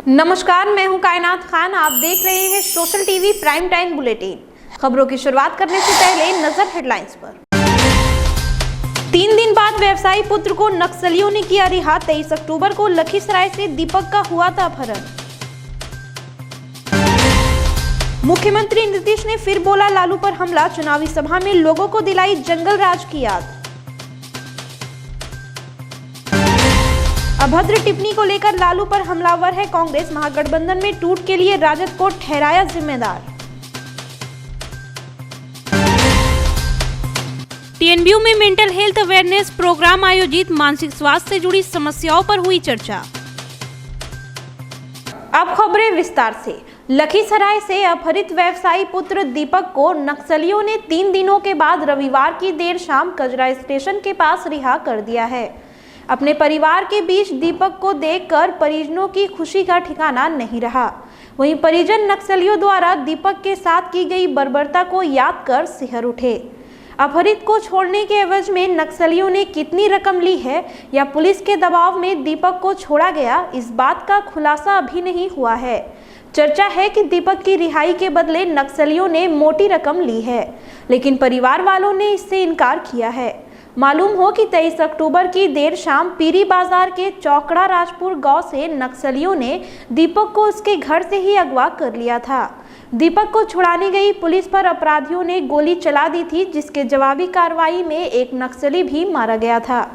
नमस्कार, मैं हूं कायनात खान। आप देख रहे हैं social TV prime time bulletin. खबरों की शुरुआत करने से पहले नजर हेडलाइंस पर। 3 दिन बाद व्यवसायी पुत्र को नक्सलियों ने किया रिहा। 23 अक्टूबर को लखीसराय से दीपक का हुआ था अपहरण। मुख्यमंत्री नीतीश ने फिर बोला लालू पर हमला। चुनावी सभा में लोगों को दिलाई जंगल राज की याद। अभद्र टिप्पणी को लेकर लालू पर हमलावर है कांग्रेस। महागठबंधन में टूट के लिए राजद को ठहराया जिम्मेदार। टीएनबीयू में मेंटल हेल्थ अवेयरनेस प्रोग्राम आयोजित। मानसिक स्वास्थ्य से जुड़ी समस्याओं पर हुई चर्चा। अब खबरें विस्तार से। लखीसराय से अपहरित व्यवसायी पुत्र दीपक को नक्सलियों ने 3 दिनों के बाद रविवार की देर शाम कजरा स्टेशन के पास रिहा कर दिया है। अपने परिवार के बीच दीपक को देखकर परिजनों की खुशी का ठिकाना नहीं रहा। वहीं परिजन नक्सलियों द्वारा दीपक के साथ की गई बर्बरता को याद कर सिहर उठे। अपहरित को छोड़ने के एवज में नक्सलियों ने कितनी रकम ली है या पुलिस के दबाव में दीपक को छोड़ा गया, इस बात का खुलासा अभी नहीं हुआ है। चर्चा है कि दीपक की रिहाई के बदले नक्सलियों ने मोटी रकम ली है, लेकिन परिवार वालों ने इससे इनकार किया है। मालूम हो कि 23 अक्टूबर की देर शाम पीरी बाजार के चौकड़ा राजपुर गांव से नक्सलियों ने दीपक को उसके घर से ही अगवा कर लिया था। दीपक को छुड़ाने गई पुलिस पर अपराधियों ने गोली चला दी थी, जिसके जवाबी कार्रवाई में एक नक्सली भी मारा गया था।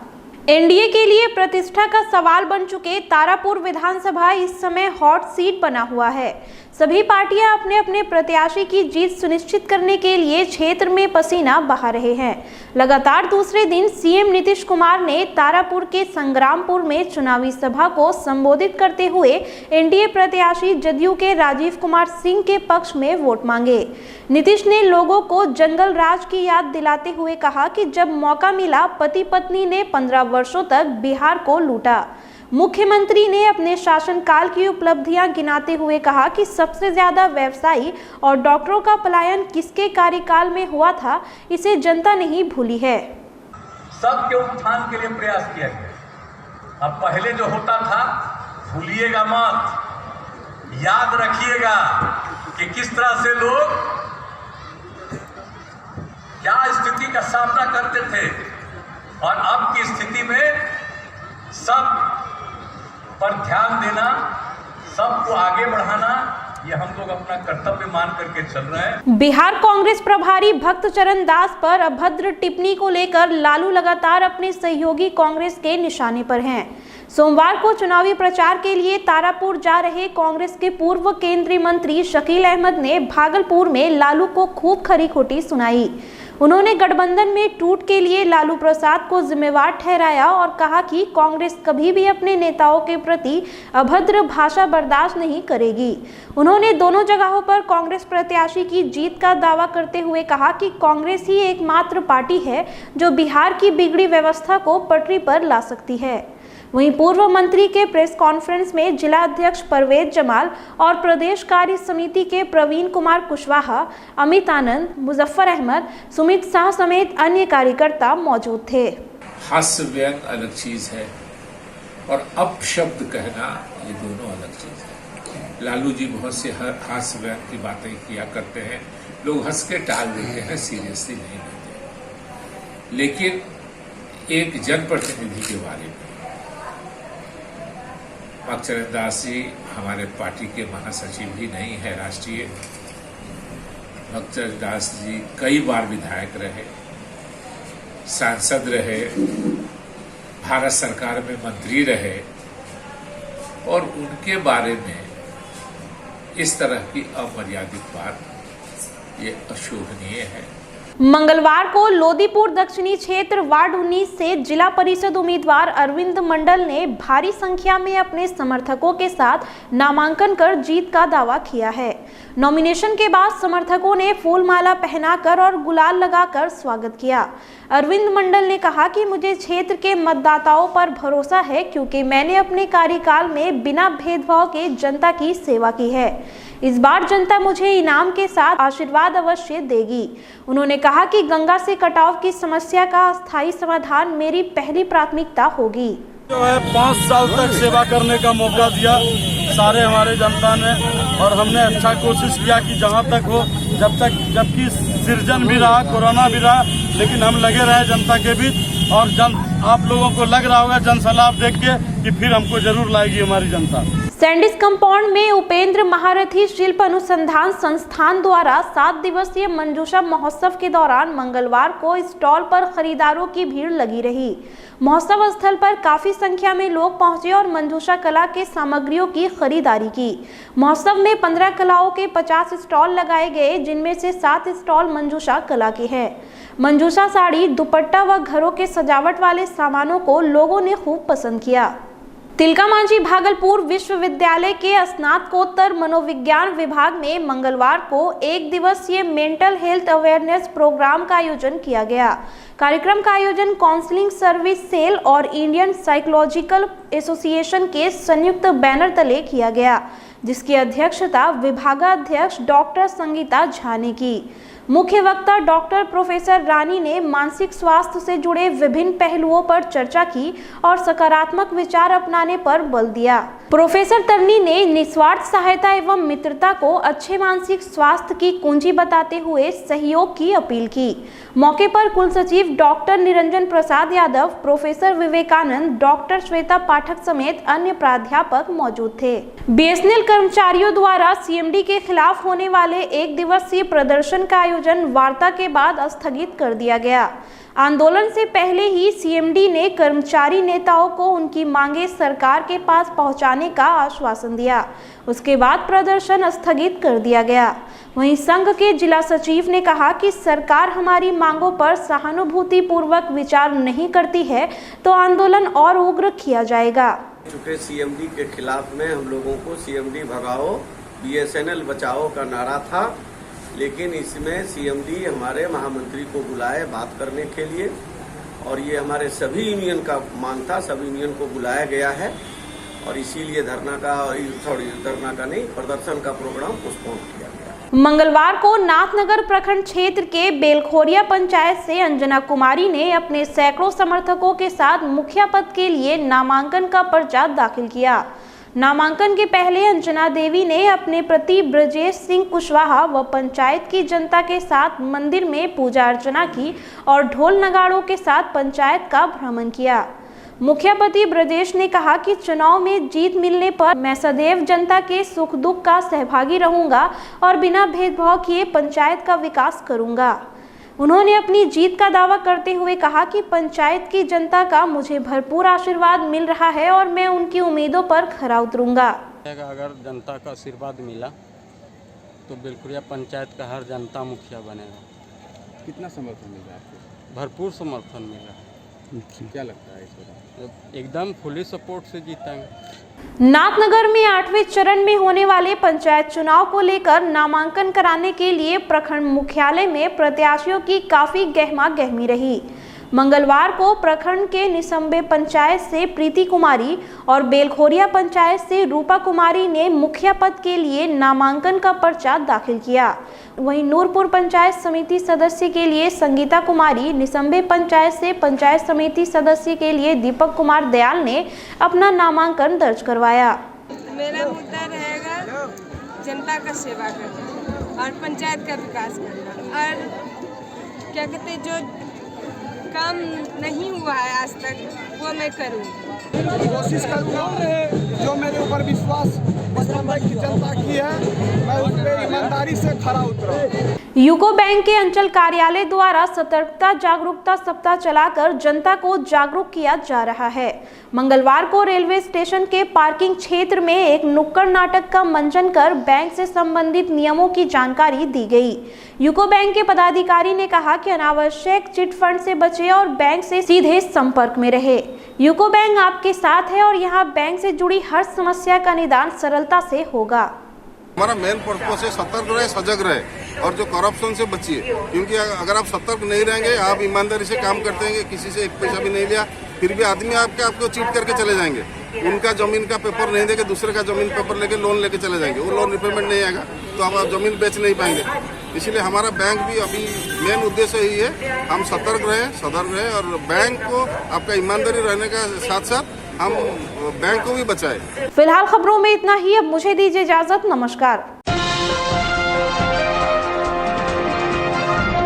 एनडीए के लिए प्रतिष्ठा का सवाल बन चुके तारापुर विधानसभा इस समय हॉट सीट बना हुआ है। सभी पार्टियां अपने अपने प्रत्याशी की जीत सुनिश्चित करने के लिए क्षेत्र में पसीना बहा रहे हैं। लगातार दूसरे दिन सीएम नीतीश कुमार ने तारापुर के संग्रामपुर में चुनावी सभा को संबोधित करते हुए एनडीए प्रत्याशी जदयू के राजीव कुमार सिंह के पक्ष में वोट मांगे। नीतीश ने लोगों को जंगल राज की याद दिलाते हुए कहा कि जब मौका मिला पति पत्नी ने 15 वर्षों तक बिहार को लूटा। मुख्यमंत्री ने अपने शासनकाल की उपलब्धियां गिनाते हुए कहा कि सबसे ज्यादा व्यवसायी और डॉक्टरों का पलायन किसके कार्यकाल में हुआ था, इसे जनता नहीं भूली है। सबके उत्थान के लिए प्रयास किया गया। अब पहले जो होता था भूलिएगा मत, याद रखिएगा कि किस तरह से लोग क्या स्थिति का सामना करते थे, और अब की स्थिति में सब पर ध्यान देना, सबको आगे बढ़ाना, ये हम लोग अपना कर्तव्य मान करके चल रहे हैं। बिहार कांग्रेस प्रभारी भक्त चरण दास पर अभद्र टिप्पणी को लेकर लालू लगातार अपने सहयोगी कांग्रेस के निशाने पर हैं। सोमवार को चुनावी प्रचार के लिए तारापुर जा रहे कांग्रेस के पूर्व केंद्रीय मंत्री शकील अहमद ने भागलपुर में लालू को खूब खरी खोटी सुनाई। उन्होंने गठबंधन में टूट के लिए लालू प्रसाद को जिम्मेवार ठहराया और कहा कि कांग्रेस कभी भी अपने नेताओं के प्रति अभद्र भाषा बर्दाश्त नहीं करेगी। उन्होंने दोनों जगहों पर कांग्रेस प्रत्याशी की जीत का दावा करते हुए कहा कि कांग्रेस ही एकमात्र पार्टी है जो बिहार की बिगड़ी व्यवस्था को पटरी पर ला सकती है। वहीं पूर्व मंत्री के प्रेस कॉन्फ्रेंस में जिला अध्यक्ष परवेज जमाल और प्रदेश कार्य समिति के प्रवीण कुमार कुशवाहा, अमित आनंद, मुजफ्फर अहमद, सुमित शाह समेत अन्य कार्यकर्ता मौजूद थे। हास्य व्यंग अलग चीज है और अपशब्द कहना ये दोनों अलग चीज है। लालू जी बहुत से हास्य व्यंग की बातें किया करते हैं, लोग हंस के टाल देते हैं, सीरियसली नहीं लेते। लेकिन एक जनप्रतिनिधि के बारे में भक्त चरण दास जी हमारे पार्टी के महासचिव भी नहीं है राष्ट्रीय। भक्त चरण दास जी कई बार विधायक रहे, सांसद रहे, भारत सरकार में मंत्री रहे, और उनके बारे में इस तरह की अमर्यादित बात ये अशोभनीय है। मंगलवार को लोदीपुर दक्षिणी क्षेत्र वार्ड 19 से जिला परिषद उम्मीदवार अरविंद मंडल ने भारी संख्या में अपने समर्थकों के साथ नामांकन कर जीत का दावा किया है। नॉमिनेशन के बाद समर्थकों ने फूलमाला पहनाकर और गुलाल लगाकर स्वागत किया। अरविंद मंडल ने कहा कि मुझे क्षेत्र के मतदाताओं पर भरोसा है, क्योंकि मैंने अपने कार्यकाल में बिना भेदभाव के जनता की सेवा की है। इस बार जनता मुझे इनाम के साथ आशीर्वाद अवश्य देगी। उन्होंने कहा कि गंगा से कटाव की समस्या का अस्थायी समाधान मेरी पहली प्राथमिकता होगी। जो है 5 साल तक सेवा करने का मौका दिया, सारे हमारे जनता ने, और हमने अच्छा कोशिश किया कि जहाँ तक हो, जबकि सृजन भी रहा, कोरोना भी रहा, लेकिन हम लगे रहे जनता के बीच। और आप लोगों को लग रहा होगा जन सलाह देख के कि फिर हमको जरूर लाएगी हमारी जनता। सैंडिस कंपाउंड में उपेंद्र महारथी शिल्प अनुसंधान संस्थान द्वारा 7 दिवसीय मंजूषा महोत्सव के दौरान मंगलवार को स्टॉल पर खरीदारों की भीड़ लगी रही। महोत्सव स्थल पर काफी संख्या में लोग पहुंचे और मंजूषा कला के सामग्रियों की खरीदारी की। महोत्सव में 15 कलाओं के 50 स्टॉल लगाए गए, जिनमें से 7 स्टॉल मंजूषा कला के हैं। मंजूषा साड़ी, दुपट्टा व घरों के सजावट वाले सामानों को लोगों ने खूब पसंद किया। तिलकामांझी भागलपुर विश्वविद्यालय के स्नातकोत्तर मनोविज्ञान विभाग में मंगलवार को 1 दिवसीय मेंटल हेल्थ अवेयरनेस प्रोग्राम का आयोजन किया गया। कार्यक्रम का आयोजन काउंसलिंग सर्विस सेल और इंडियन साइकोलॉजिकल एसोसिएशन के संयुक्त बैनर तले किया गया, जिसकी अध्यक्षता विभागाध्यक्ष डॉक्टर संगीता झा ने की। मुख्य वक्ता डॉक्टर प्रोफेसर रानी ने मानसिक स्वास्थ्य से जुड़े विभिन्न पहलुओं पर चर्चा की और सकारात्मक विचार अपनाने पर बल दिया। प्रोफेसर तरनी ने निस्वार्थ सहायता एवं मित्रता को अच्छे मानसिक स्वास्थ्य की कुंजी बताते हुए सहयोग की अपील की। मौके पर कुलसचिव doctor Niranjan Prasad Yadav, professor Vivekananda, doctor Shweta पाठक समेत अन्य प्राध्यापक मौजूद थे। बीएसएनएल कर्मचारियों द्वारा सीएमडी के खिलाफ होने वाले 1 दिवसीय प्रदर्शन का आयोजन वार्ता के बाद स्थगित कर दिया गया। आंदोलन से पहले ही सीएमडी ने कर्मचारी नेताओं को उनकी मांगे सरकार के पास पहुंचाने का आश्वासन दिया। उसके बाद प्रदर्शन स्थगित कर दिया गया। वहीं संघ के जिला सचिव ने कहा कि सरकार हमारी मांगों पर सहानुभूति पूर्वक विचार नहीं करती है तो आंदोलन और उग्र किया जाएगा। चुके सीएमडी के खिलाफ में हम लोगों को सीएमडी भगाओ, बीएसएनएल बचाओ का नारा था, लेकिन इसमें सीएमडी हमारे महामंत्री को बुलाए बात करने के लिए, और ये हमारे सभी यूनियन का मांग था, सभी यूनियन को बुलाया गया है और इसीलिए प्रदर्शन का प्रोग्राम पोस्टपोन किया गया। मंगलवार को नाथनगर प्रखंड क्षेत्र के बेलखोरिया पंचायत से अंजना कुमारी ने अपने सैकड़ों समर्थकों के साथ मुखिया पद के लिए नामांकन का पर्चा दाखिल किया। नामांकन के पहले अंजना देवी ने अपने पति ब्रजेश सिंह कुशवाहा व पंचायत की जनता के साथ मंदिर में पूजा अर्चना की और ढोल नगाड़ों के साथ पंचायत का भ्रमण किया। मुखिया पति ब्रजेश ने कहा कि चुनाव में जीत मिलने पर मैं सदैव जनता के सुख दुख का सहभागी रहूंगा और बिना भेदभाव किए पंचायत का विकास करूंगा। उन्होंने अपनी जीत का दावा करते हुए कहा कि पंचायत की जनता का मुझे भरपूर आशीर्वाद मिल रहा है और मैं उनकी उम्मीदों पर खरा उतरूंगा। अगर जनता का आशीर्वाद मिला तो बेलखोरिया पंचायत का हर जनता मुखिया बनेगा। कितना समर्थन मिल रहा है आपको? भरपूर समर्थन मिल रहा है। क्या लगता है इस बार? एकदम फुली सपोर्ट से जीतेंगे। नाथनगर में 8वें चरण में होने वाले पंचायत चुनाव को लेकर नामांकन कराने के लिए प्रखंड मुख्यालय में प्रत्याशियों की काफी गहमागहमी रही। मंगलवार को प्रखंड के निसंबे पंचायत से प्रीति कुमारी और बेलखोरिया पंचायत से रूपा कुमारी ने मुखिया पद के लिए नामांकन का पर्चा दाखिल किया। वहीं नूरपुर पंचायत समिति सदस्य के लिए संगीता कुमारी, निसंबे पंचायत से पंचायत समिति सदस्य के लिए दीपक कुमार दयाल ने अपना नामांकन दर्ज करवाया। मेरा मुद्दा रहेगा जनता का सेवा करना और पंचायत का विकास करना, और क्या कहते जो काम नहीं हुआ है आज तक वो मैं करूँगी। कोशिश करूँगा, जो मेरे ऊपर विश्वास की जनता की है, मैं उस पर ईमानदारी से खरा उतरूँ। यूको बैंक के अंचल कार्यालय द्वारा सतर्कता जागरूकता सप्ताह चलाकर जनता को जागरूक किया जा रहा है। मंगलवार को रेलवे स्टेशन के पार्किंग क्षेत्र में एक नुक्कड़ नाटक का मंचन कर बैंक से संबंधित नियमों की जानकारी दी गई। यूको बैंक के पदाधिकारी ने कहा कि अनावश्यक चिट फंड से बचे और बैंक से सीधे संपर्क में रहे। यूको बैंक आपके साथ है और यहाँ बैंक से जुड़ी हर समस्या का निदान सरलता से होगा। हमारा मेन पर्पस है सतर्क रहे, सजग रहे और जो करप्शन से बचिए, क्योंकि अगर आप सतर्क नहीं रहेंगे, आप ईमानदारी से काम करते हैं, किसी से एक पैसा भी नहीं लिया, फिर भी आदमी आपको चीट करके चले जाएंगे। उनका जमीन का पेपर नहीं देके दूसरे का जमीन पेपर लेके लोन लेके चले जाएंगे, वो लोन रिपेमेंट नहीं आएगा तो आप जमीन बेच नहीं पाएंगे। इसलिए हमारा बैंक भी अभी मेन उद्देश्य यही है, हम सतर्क रहे, सतर्क रहे और बैंक को आपका ईमानदारी रहने का साथ साथ हम बैंक को भी बचाए। फिलहाल खबरों में इतना ही। अब मुझे दीजिए इजाजत। नमस्कार।